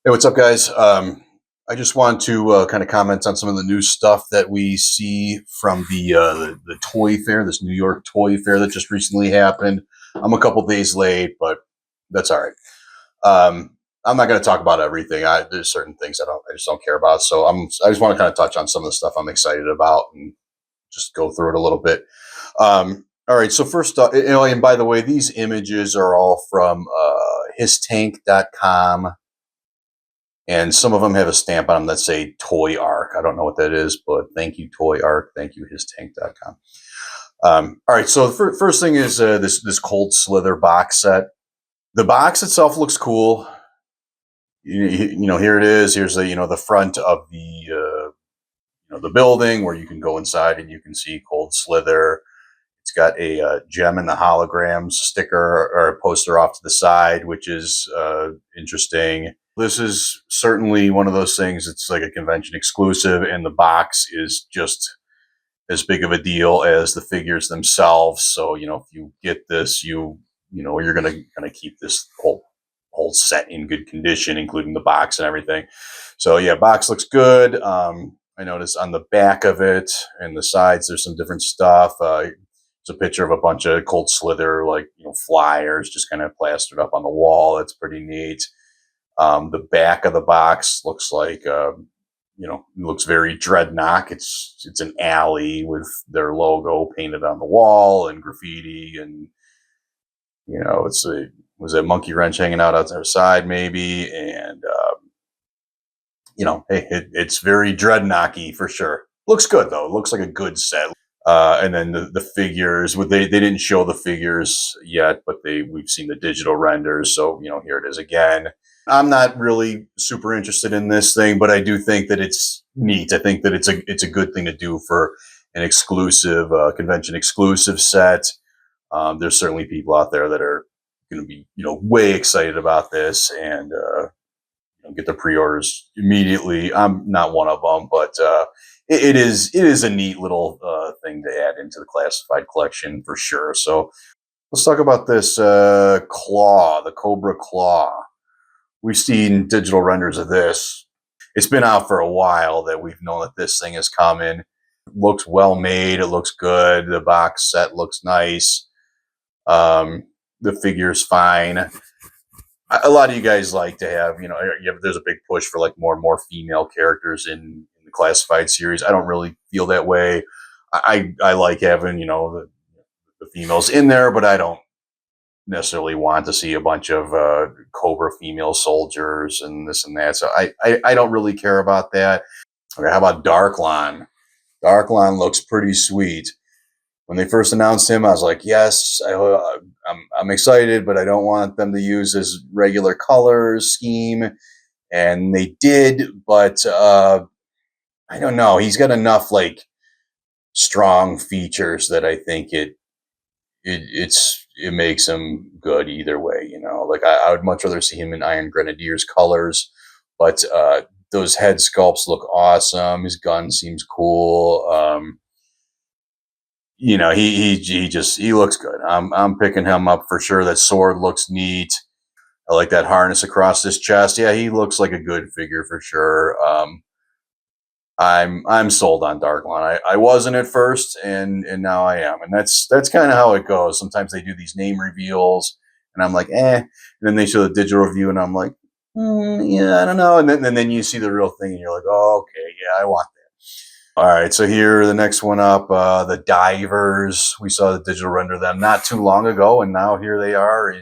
Hey, what's up, guys? I just want to kind of comment on some of the new stuff that we see from the Toy Fair, this New York Toy Fair that just recently happened. I'm a couple days late, but that's all right. I'm not going to talk about everything. There's certain things I just don't care about. So I just want to kind of touch on some of the stuff I'm excited about and just go through it a little bit. All right. So first, and by the way, these images are all from histank.com, and some of them have a stamp on them that say Toy Arc. I don't know what that is, but thank you, Toy Arc. Thank you, histank.com. All right, so the first thing is this Cold Slither box set. The box itself looks cool. Here it is. Here's the front of the building where you can go inside and you can see Cold Slither. It's got a gem in the holograms sticker or a poster off to the side, which is interesting. This is certainly one of those things. It's like a convention exclusive, and the box is just as big of a deal as the figures themselves. So if you get this, you're gonna keep this whole set in good condition, including the box and everything. So yeah, box looks good. I noticed on the back of it and the sides, there's some different stuff. It's a picture of a bunch of Cold Slither, like flyers, just kind of plastered up on the wall. That's pretty neat. The back of the box looks like, looks very Dreadnought. It's an alley with their logo painted on the wall and graffiti, and was a monkey wrench hanging out their side maybe, and hey, it's very Dreadnought-y for sure. Looks good though. It looks like a good set. And then the figures, they didn't show the figures yet, but we've seen the digital renders. So here it is again. I'm not really super interested in this thing, but I do think that it's neat. I think that it's a good thing to do for an exclusive convention exclusive set. There's certainly people out there that are going to be way excited about this and get the pre-orders immediately. I'm not one of them, but it is a neat little thing to add into the classified collection for sure. So let's talk about this claw, the Cobra Claw. We've seen digital renders of this. It's been out for a while that we've known that this thing is coming. It looks well made. It looks good. The box set looks nice. The figure's fine. A lot of you guys like to have, there's a big push for like more and more female characters in the classified series. I don't really feel that way. I like having, the females in there, but I don't necessarily want to see a bunch of Cobra female soldiers and this and that. So I don't really care about that. Okay, how about Darklon? Darklon looks pretty sweet. When they first announced him, I was like, yes, I'm excited, but I don't want them to use his regular colors scheme. And they did, but I don't know. He's got enough like strong features that I think it makes him good either way. Like I would much rather see him in Iron Grenadier's colors, but those head sculpts look awesome. His gun seems cool. He looks good. I'm picking him up for sure. That sword looks neat. I like that harness across his chest. Yeah, he looks like a good figure for sure. I'm sold on Darklon. I wasn't at first, and now I am, and that's kind of how it goes. Sometimes they do these name reveals, and I'm like, and then they show the digital review, and I'm like, yeah, I don't know, and then you see the real thing, and you're like, oh, okay, yeah, I want that. All right, so here the next one up, the divers. We saw the digital render of them not too long ago, and now here they are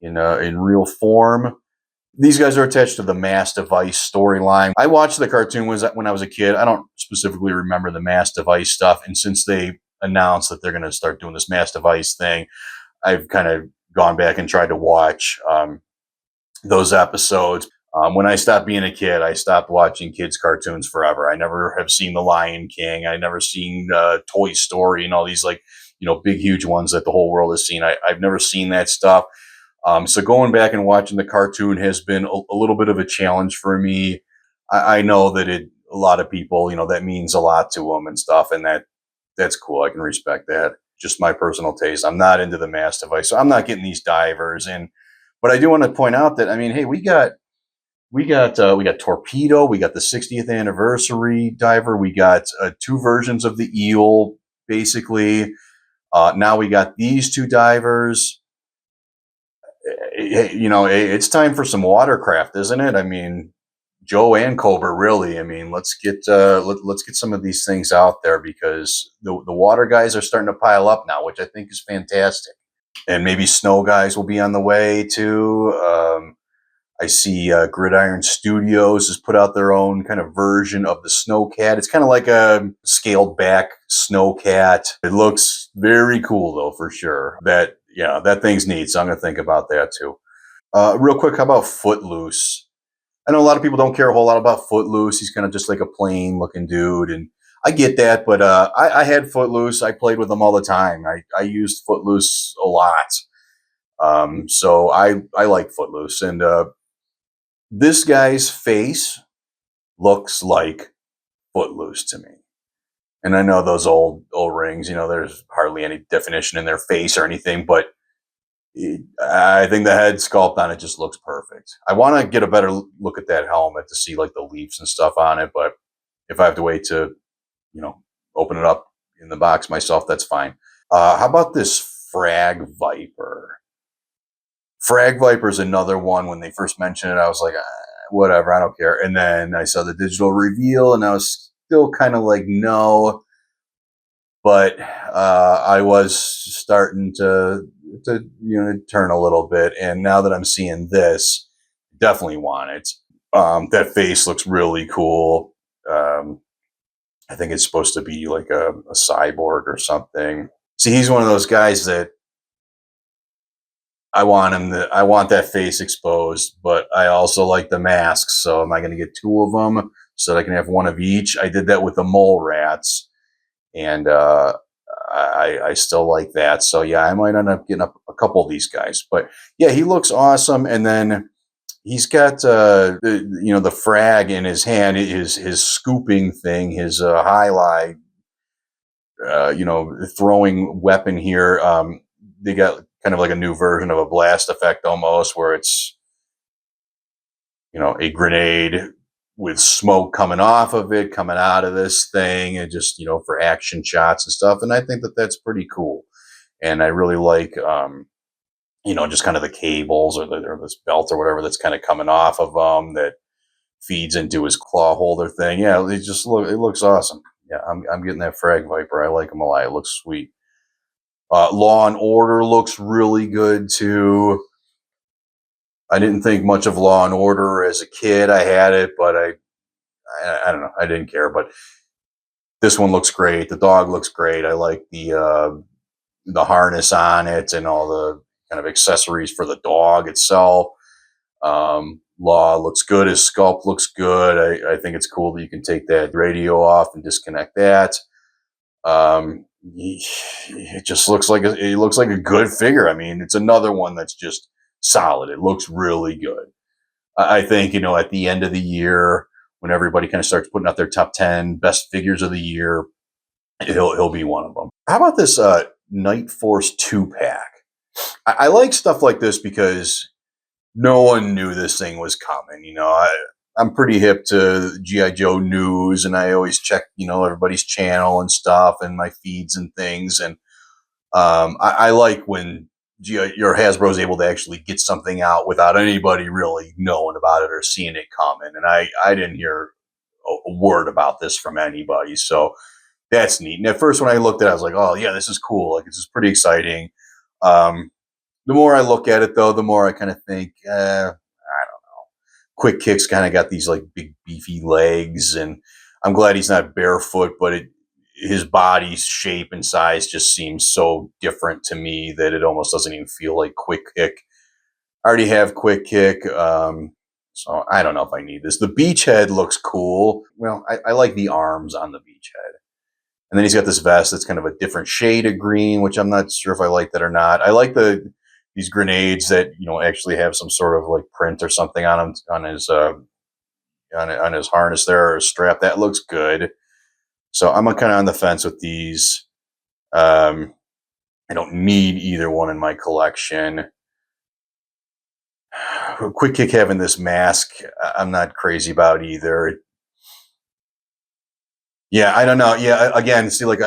in real form. These guys are attached to the Mass Device storyline. I watched the cartoon when I was a kid. I don't specifically remember the Mass Device stuff. And since they announced that they're going to start doing this Mass Device thing, I've kind of gone back and tried to watch those episodes. When I stopped being a kid, I stopped watching kids' cartoons forever. I never have seen The Lion King. I never seen Toy Story and all these big, huge ones that the whole world has seen. I've never seen that stuff. So going back and watching the cartoon has been a little bit of a challenge for me. I know that a lot of people, that means a lot to them and stuff, and that's cool. I can respect that. Just my personal taste. I'm not into the Mass Device, so I'm not getting these divers in. But I do want to point out that, I mean, hey, we got We got Torpedo. We got the 60th anniversary diver. We got two versions of the eel, basically. Now we got these two divers. It's time for some watercraft, isn't it? I mean, Joe and Cobra, really. I mean, let's get let's get some of these things out there because the water guys are starting to pile up now, which I think is fantastic. And maybe snow guys will be on the way too. I see Gridiron Studios has put out their own kind of version of the Snowcat. It's kind of like a scaled back Snowcat. It looks very cool though, for sure. That thing's neat. So I'm gonna think about that too. Real quick, how about Footloose? I know a lot of people don't care a whole lot about Footloose. He's kind of just like a plain looking dude, and I get that. But I had Footloose. I played with him all the time. I used Footloose a lot. So I like Footloose, and this guy's face looks like Footloose to me. And I know those old rings, there's hardly any definition in their face or anything, but I think the head sculpt on it just looks perfect. I want to get a better look at that helmet to see like the leaves and stuff on it, but if I have to wait to, open it up in the box myself, that's fine. How about this Frag Viper? Frag Viper is another one. When they first mentioned it, I was like, whatever, I don't care. And then I saw the digital reveal, and I was still kind of like, no. But I was starting to turn a little bit. And now that I'm seeing this, definitely want it. That face looks really cool. I think it's supposed to be like a cyborg or something. See, he's one of those guys that I want that face exposed, but I also like the masks. So am I going to get two of them so that I can have one of each? I did that with the mole rats, and I still like that. So yeah, I might end up getting a couple of these guys. But yeah, he looks awesome. And then he's got the frag in his hand, his scooping thing, his highlight, throwing weapon here. They got kind of like a new version of a blast effect almost, where it's a grenade with smoke coming off of it, coming out of this thing, and just for action shots and stuff. And I think that that's pretty cool. And I really like just kind of the cables or this belt or whatever that's kind of coming off of that feeds into his claw holder thing. Yeah, it looks awesome. Yeah, I'm getting that Frag Viper. I like him a lot. It looks sweet. Law and Order looks really good too. I didn't think much of Law and Order as a kid. I had it, but I don't know. I didn't care. But this one looks great. The dog looks great. I like the harness on it and all the kind of accessories for the dog itself. Law looks good. His sculpt looks good. I think it's cool that you can take that radio off and disconnect that. It just looks like a good figure. I mean, it's another one that's just solid. It looks really good. I think at the end of the year, when everybody kind of starts putting out their top 10 best figures of the year, he'll be one of them. How about this Night Force 2-pack? I like stuff like this because no one knew this thing was coming. I'm pretty hip to G.I. Joe news, and I always check, everybody's channel and stuff and my feeds and things. And I like when your Hasbro is able to actually get something out without anybody really knowing about it or seeing it coming. And I didn't hear a word about this from anybody. So that's neat. And at first when I looked at it, I was like, oh yeah, this is cool. Like, this is pretty exciting. The more I look at it though, the more I kind of think, I don't know. Quick Kick's kind of got these like big beefy legs, and I'm glad he's not barefoot, but his body shape and size just seems so different to me that it almost doesn't even feel like Quick Kick. I already have Quick Kick, so I don't know if I need this. The Beachhead looks cool. Well, I like the arms on the Beachhead. And then he's got this vest that's kind of a different shade of green, which I'm not sure if I like that or not. I like these grenades that actually have some sort of like print or something on them, on his harness there, or his strap. That looks good. So I'm kind of on the fence with these. I don't need either one in my collection. Quick Kick having this mask, I'm not crazy about either. Yeah, I don't know. Yeah, again, see, like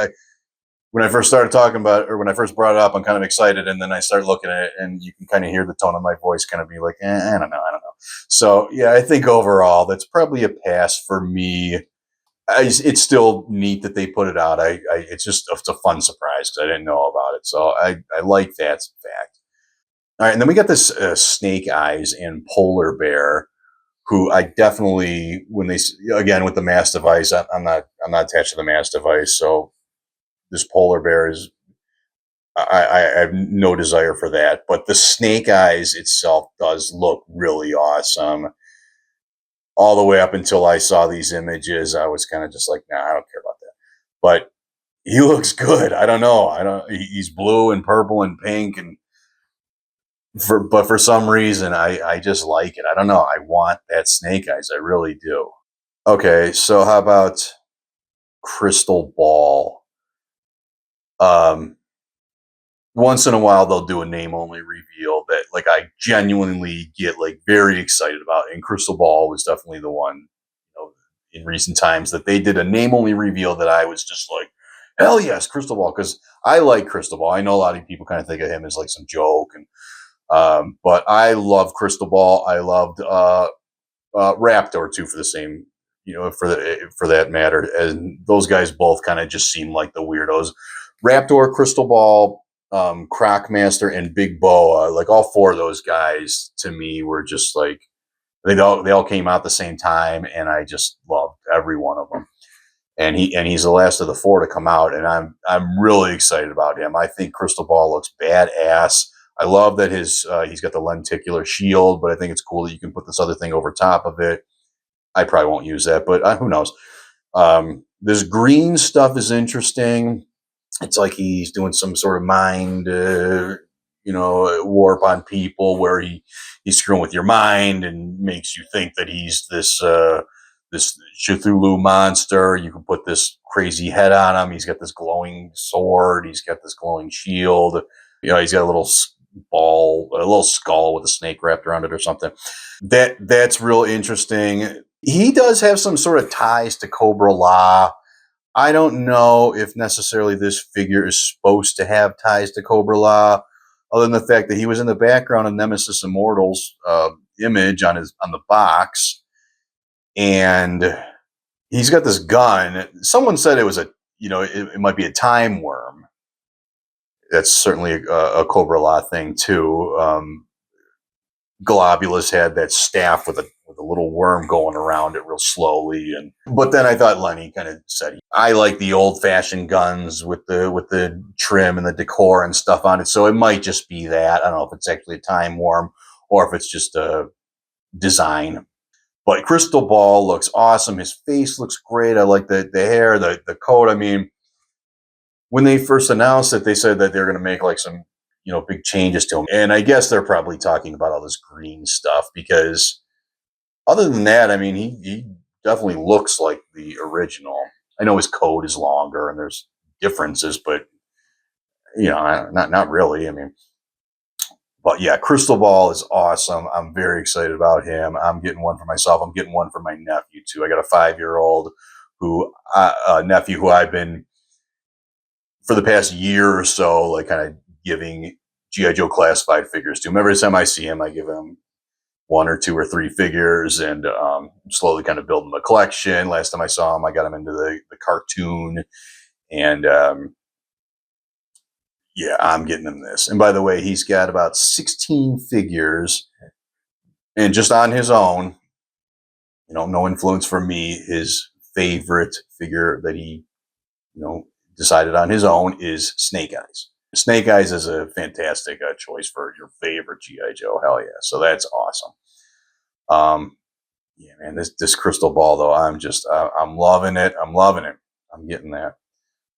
when I first started talking about it, or when I first brought it up, I'm kind of excited, and then I start looking at it, and you can kind of hear the tone of my voice kind of be like, I don't know, I don't know. So yeah, I think overall that's probably a pass for me. It's still neat that they put it out. It's just it's a fun surprise because I didn't know about it, so I like that fact. All right, and then we got this Snake Eyes and Polar Bear, who I definitely when they again with the mass device, I'm not attached to the mass device, so this Polar Bear is I have no desire for that. But the Snake Eyes itself does look really awesome. All the way up until I saw these images, I was kind of just like, nah, I don't care about that. But he looks good. I don't know. I don't. He's blue and purple and pink, and but for some reason, I just like it. I don't know. I want that Snake Eyes. I really do. Okay, so how about Crystal Ball? Um, Once in a while they'll do a name only reveal that like I genuinely get like very excited about. And Crystal Ball was definitely the one, in recent times that they did a name only reveal that I was just like, hell yes, Crystal Ball, because I like Crystal Ball. I know a lot of people kind of think of him as like some joke, and but I love Crystal Ball. I loved Raptor too for the same, for that matter. And those guys both kind of just seem like the weirdos. Raptor, Crystal Ball, Crocmaster, and Big Boa, like all four of those guys to me were just like they all came out the same time, and I just loved every one of them. And he's the last of the four to come out, and I'm really excited about him. I think Crystal Ball looks badass. I love that he's got the lenticular shield, but I think it's cool that you can put this other thing over top of it. I probably won't use that, but who knows? This green stuff is interesting. It's like he's doing some sort of mind, warp on people where he's screwing with your mind and makes you think that he's this Cthulhu monster. You can put this crazy head on him. He's got this glowing sword. He's got this glowing shield. He's got a little ball, a little skull with a snake wrapped around it or something. That's real interesting. He does have some sort of ties to Cobra Claw. I don't know if necessarily this figure is supposed to have ties to Cobra Claw, other than the fact that he was in the background of Nemesis Immortal's image on the box, and he's got this gun. Someone said it was it might be a time worm. That's certainly a Cobra Claw thing too. Globulus had that staff with a little worm going around it real slowly, but then I thought Lenny kind of said I like the old fashioned guns with the trim and the decor and stuff on it, so it might just be that. I don't know if it's actually a time worm or if it's just a design. But Crystal Ball looks awesome. His face looks great. I like the hair, the coat. I mean, when they first announced it, they said that they're going to make like some big changes to him, and I guess they're probably talking about all this green stuff because other than that, I mean, he definitely looks like the original. I know his coat is longer and there's differences, but not really. I mean, but yeah, Crystal Ball is awesome. I'm very excited about him. I'm getting one for myself. I'm getting one for my nephew too. I got a 5-year-old nephew who I've been for the past year or so, like kind of giving G.I. Joe classified figures to him. Every time I see him, I give him 1 or 2 or 3 figures, and slowly kind of building a collection. Last time I saw him, I got him into the cartoon, and yeah, I'm getting him this. And by the way, he's got about 16 figures, and just on his own, no influence from me, his favorite figure that he, decided on his own is Snake Eyes. Snake Eyes is a fantastic choice for your favorite G.I. Joe. Hell yeah. So that's awesome. Yeah, man, this Crystal Ball though, I'm loving it. I'm loving it. I'm getting that.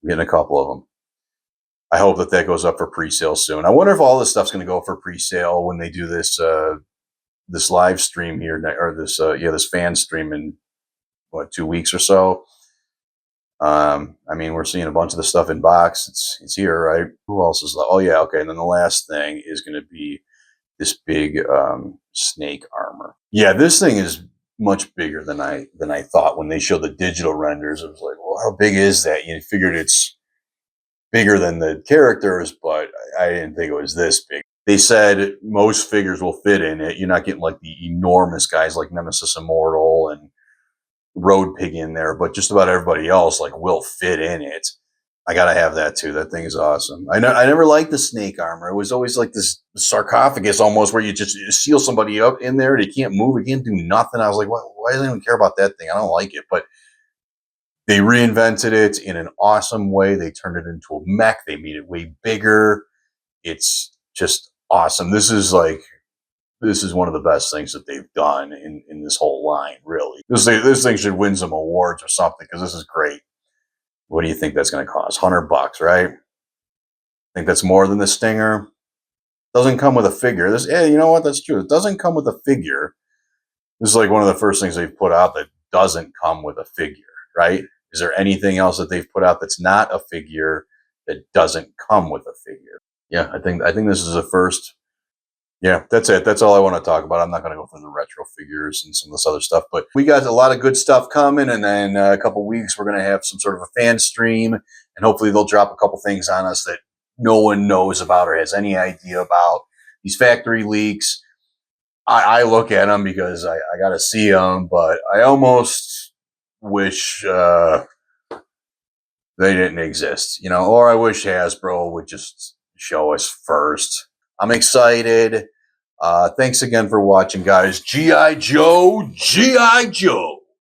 I'm getting a couple of them. I hope that goes up for pre-sale soon. I wonder if all this stuff's going to go for pre-sale when they do this this live stream here, or this fan stream in 2 weeks or so. I mean, we're seeing a bunch of the stuff in box. It's here, right? Who else is? Oh yeah, okay. And then the last thing is going to be this big snake armor. Yeah, this thing is much bigger than I thought. When they showed the digital renders, it was like, well, how big is that? You figured it's bigger than the characters, but I didn't think it was this big. They said most figures will fit in it. You're not getting like the enormous guys like Nemesis Immortal and Road Pig in there, but just about everybody else like will fit in it. I gotta have that too. That thing is awesome. I never liked the snake armor. It was always like this sarcophagus almost, where you just seal somebody up in there. They can't move. It can't do nothing. I was like, why does anyone care about that thing? I don't like it. But they reinvented it in an awesome way. They turned it into a mech. They made it way bigger. It's just awesome. This is one of the best things that they've done in this whole line, really. This thing should win some awards or something, because this is great. What do you think that's going to cost? $100, right? Think that's more than the Stinger? Doesn't come with a figure. You know what? That's true. It doesn't come with a figure. This is like one of the first things they've put out that doesn't come with a figure, right? Is there anything else that they've put out that's not a figure that doesn't come with a figure? Yeah, I think this is a first. Yeah, that's it. That's all I want to talk about. I'm not going to go through the retro figures and some of this other stuff, but we got a lot of good stuff coming. And then a couple weeks, we're going to have some sort of a fan stream, and hopefully they'll drop a couple things on us that no one knows about or has any idea about. These factory leaks, I look at them because I got to see them, but I almost wish they didn't exist, or I wish Hasbro would just show us first. I'm excited. Thanks again for watching, guys. G.I. Joe, G.I. Joe.